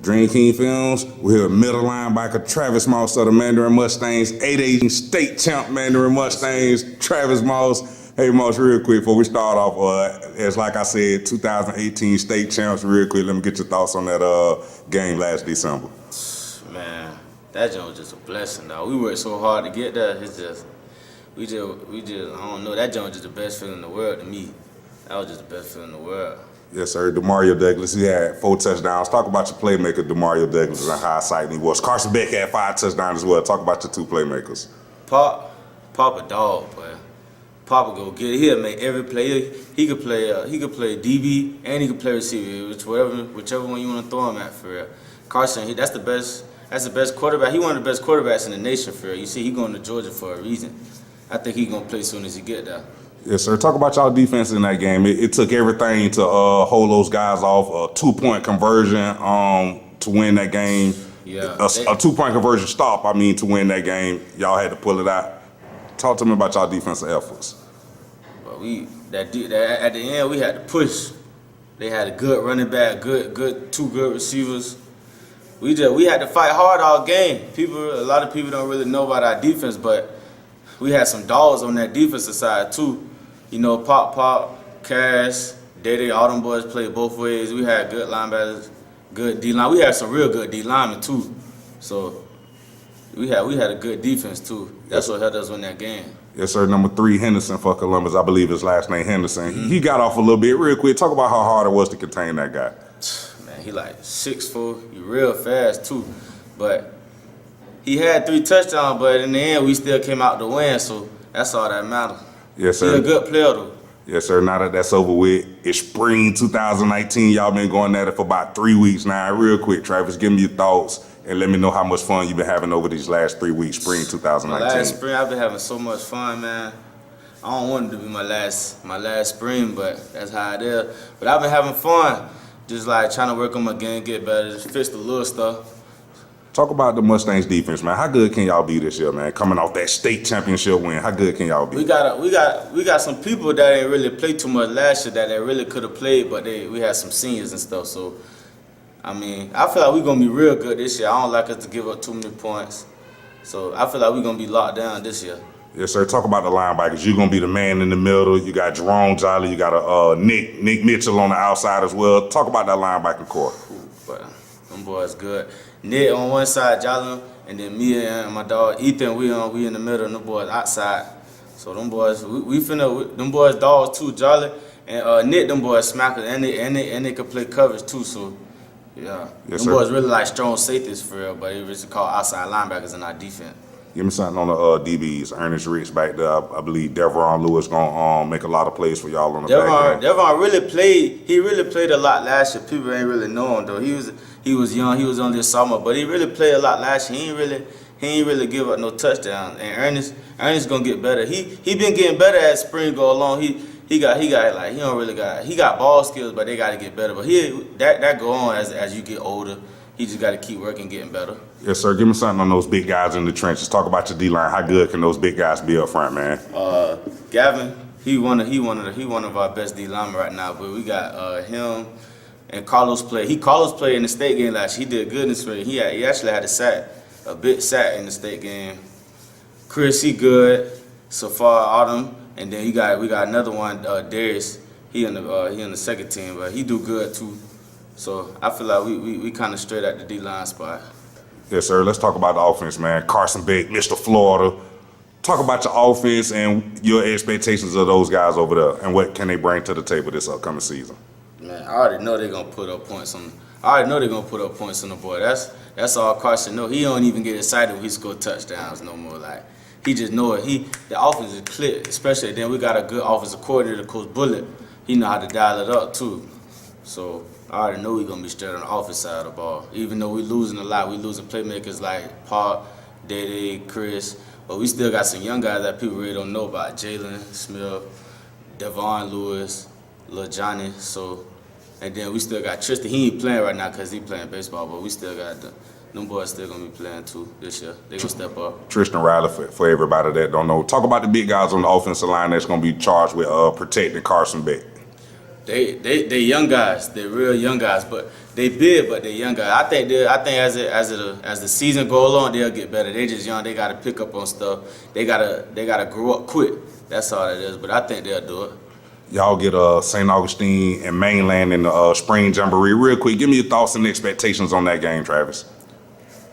Dreamkingfilmz. We're here with middle linebacker Travis Moss of the Mandarin Mustangs, 8A state champ Mandarin Mustangs, Travis Moss. Hey Moss, real quick before we start off, as like I said, 2018 state champs. Real quick, let me get your thoughts on that game last December. Man, that joint was just a blessing, dog. We worked so hard to get there. It's just, we just, I don't know. That joint was just the best feeling in the world to me. That was just the best feeling in the world. Yes, sir. DeMario Douglas, he had 4 touchdowns. Talk about your playmaker, DeMario Douglas, and how exciting he was. Carson Beck had 5 touchdowns as well. Talk about your 2 playmakers. Pop a dog, boy. Papa go get it. He'll make every play. He could play DB and he could play receiver, whichever one you want to throw him at for real. Carson, that's the best quarterback. He one of the best quarterbacks in the nation for real. You see, he going to Georgia for a reason. I think he gonna play as soon as he get there. Yes, sir. Talk about y'all defense in that game. It took everything to hold those guys off. A 2-point conversion to win that game. Yeah. A 2-point conversion stop, to win that game. Y'all had to pull it out. Talk to me about y'all defensive efforts. But at the end, we had to push. They had a good running back, 2 good receivers. We had to fight hard all game. A lot of people don't really know about our defense, but we had some dogs on that defensive side too. You know, Pop, Cash, Day, all them boys played both ways. We had good linebackers, good D-line. We had some real good D-linemen too. So we had a good defense too. That's what helped us win that game. Yes, sir. Number 3, Henderson for Columbus. I believe his last name Henderson. He got off a little bit. Real quick, talk about how hard it was to contain that guy. Man, he like 6'4", he real fast too. But he had 3 touchdowns, but in the end, we still came out to win, so that's all that matters. Yes, sir. He's a good player, though. Yes, sir. Now that that's over with, it's spring 2019. Y'all been going at it for about 3 weeks now. Real quick, Travis, give me your thoughts and let me know how much fun you've been having over these last 3 weeks, spring 2019. Last spring, I've been having so much fun, man. I don't want it to be my last spring, but that's how it is. But I've been having fun, just like trying to work on my game, get better, just fix the little stuff. Talk about the Mustangs defense, man. How good can y'all be this year, man? Coming off that state championship win, how good can y'all be? We got some people that ain't really played too much last year that they really could have played, but we had some seniors and stuff. So, I feel like we're gonna be real good this year. I don't like us to give up too many points. So I feel like we're gonna be locked down this year. Yes, sir. Talk about the linebackers. You're gonna be the man in the middle. You got Jerome Jolly. You got Nick Mitchell on the outside as well. Talk about that linebacking core. But them boys good. Nick on one side, Jolly, and then me and my dog Ethan, we in the middle, and them boys outside. So them boys, them boys dogs too, Jolly and Nick, them boys smackers, and they can play coverage too. So yeah, yes, them sir. boys really like strong safeties for real, but they really call outside linebackers in our defense. Give me something on the DBs. Ernest Rich back there. I believe Devron Lewis gonna make a lot of plays for y'all on the back end. Devron really played. He really played a lot last year. People ain't really know him though. He was young. He was only a sophomore, but he really played a lot last year. He ain't really give up no touchdowns. And Ernest gonna get better. He been getting better as spring go along. He got ball skills, but they got to get better. But that go on as you get older. He just got to keep working, getting better. Yes, sir. Give me something on those big guys in the trenches. Talk about your D-line. How good can those big guys be up front, man? Gavin, he one of our best D linemen right now. But we got him and Carlos play. Carlos played in the state game last year. He did good in the spring. He actually had a big sack in the state game. Chris, he good. Safar Autumn, and then we got another one, Darius. He in the second team, but he do good too. So I feel like we kind of straight at the D-line spot. Yes, sir. Let's talk about the offense, man. Carson Beck, Mr. Florida. Talk about your offense and your expectations of those guys over there, and what can they bring to the table this upcoming season. Man, I already know they're gonna put up points on. The boy. That's all Carson know. He don't even get excited when he score touchdowns no more. Like he just know it. The offense is clear, especially then we got a good offensive coordinator, Coach Bullet. He know how to dial it up too. So I already know we're going to be straight on the offense side of the ball. Even though we're losing a lot, we're losing playmakers like Paul, Day, Chris, but we still got some young guys that people really don't know about. Jalen Smith, Devon Lewis, Lil Johnny. So, and then we still got Tristan. He ain't playing right now because he playing baseball, but we still got them boys still going to be playing too this year. They're going to step up. Tristan Riley, for everybody that don't know. Talk about the big guys on the offensive line that's going to be charged with protecting Carson Beck. They young guys. They real young guys, but they big, but they young guys. I think as the season go along, they'll get better. They just young. They gotta pick up on stuff. They gotta grow up quick. That's all it is. But I think they'll do it. Y'all get St. Augustine and Mainland in the spring jamboree. Real quick, give me your thoughts and expectations on that game, Travis.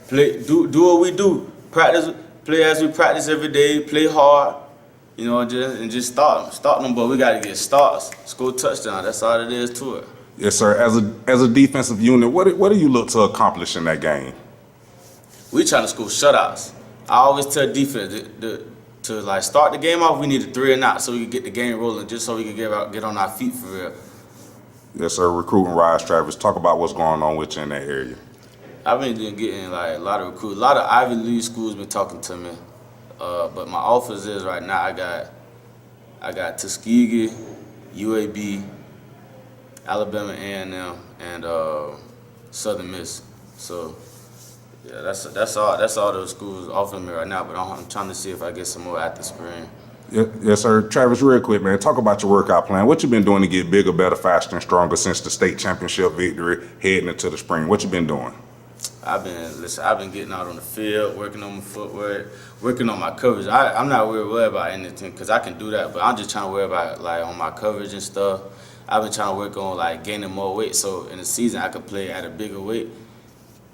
Do what we do. Practice, play as we practice every day. Play hard. You know, just start them. But we got to get starts, score touchdown. That's all it is to it. Yes, sir. As a defensive unit, what do you look to accomplish in that game? We trying to score shutouts. I always tell defense to like start the game off. We need a 3 and out so we can get the game rolling, just so we can get on our feet for real. Yes, sir. Recruiting rise, Travis. Talk about what's going on with you in that area. I've been getting like a lot of recruits. A lot of Ivy League schools been talking to me. But my offers is right now I got Tuskegee, UAB, Alabama A&M, and Southern Miss. So yeah, that's all those schools offering me right now. But I'm trying to see if I get some more after spring. Yes, sir. Travis, real quick, man. Talk about your workout plan. What you been doing to get bigger, better, faster, and stronger since the state championship victory heading into the spring? What you been doing? I've been getting out on the field, working on my footwork, working on my coverage. I'm not worried about anything because I can do that, but I'm just trying to worry about like on my coverage and stuff. I've been trying to work on like gaining more weight, so in the season I could play at a bigger weight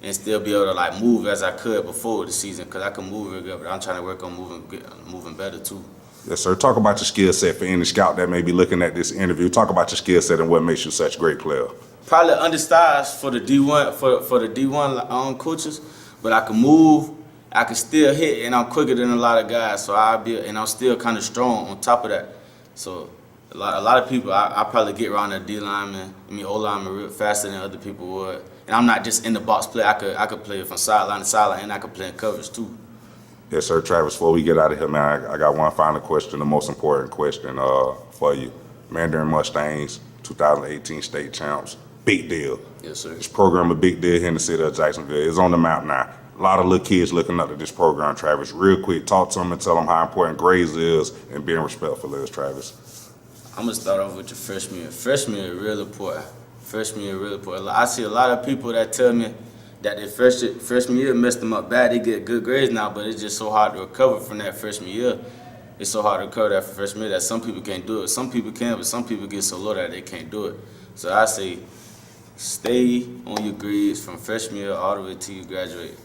and still be able to like move as I could before the season because I can move real good, but I'm trying to work on moving better too. Yes, sir. Talk about your skill set for any scout that may be looking at this interview. Talk about your skill set and what makes you such a great player. Probably undersized for the D1 for the D1 coaches, but I can move, I can still hit, and I'm quicker than a lot of guys. So and I'm still kind of strong on top of that. So a lot of people, I probably get around the D lineman, O lineman real faster than other people would. And I'm not just in the box play. I could play from sideline to sideline, and I could play in coverage too. Yes, sir. Travis, before we get out of here, man, I got one final question, the most important question for you. Mandarin Mustangs, 2018 state champs. Big deal. Yes, sir. This program a big deal here in the city of Jacksonville. It's on the map now. A lot of little kids looking up to this program, Travis. Real quick, talk to them and tell them how important grades is and being respectful is, Travis. I'm going to start off with your freshman year. Freshman year is real important. Freshman year is real important. I see a lot of people that tell me that their freshman year messed them up bad. They get good grades now, but it's just so hard to recover from that freshman year. It's so hard to recover that freshman year that some people can't do it. Some people can, but some people get so low that they can't do it. So I say, stay on your grades from freshman year all the way till you graduate.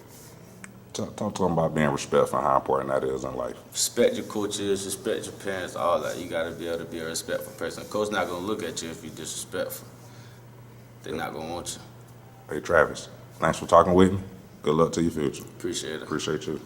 Talk to them about being respectful and how important that is in life. Respect your coaches, respect your parents, all that. You got to be able to be a respectful person. A coach not going to look at you if you're disrespectful. They're not going to want you. Hey, Travis, thanks for talking with me. Good luck to your future. Appreciate it. Appreciate you.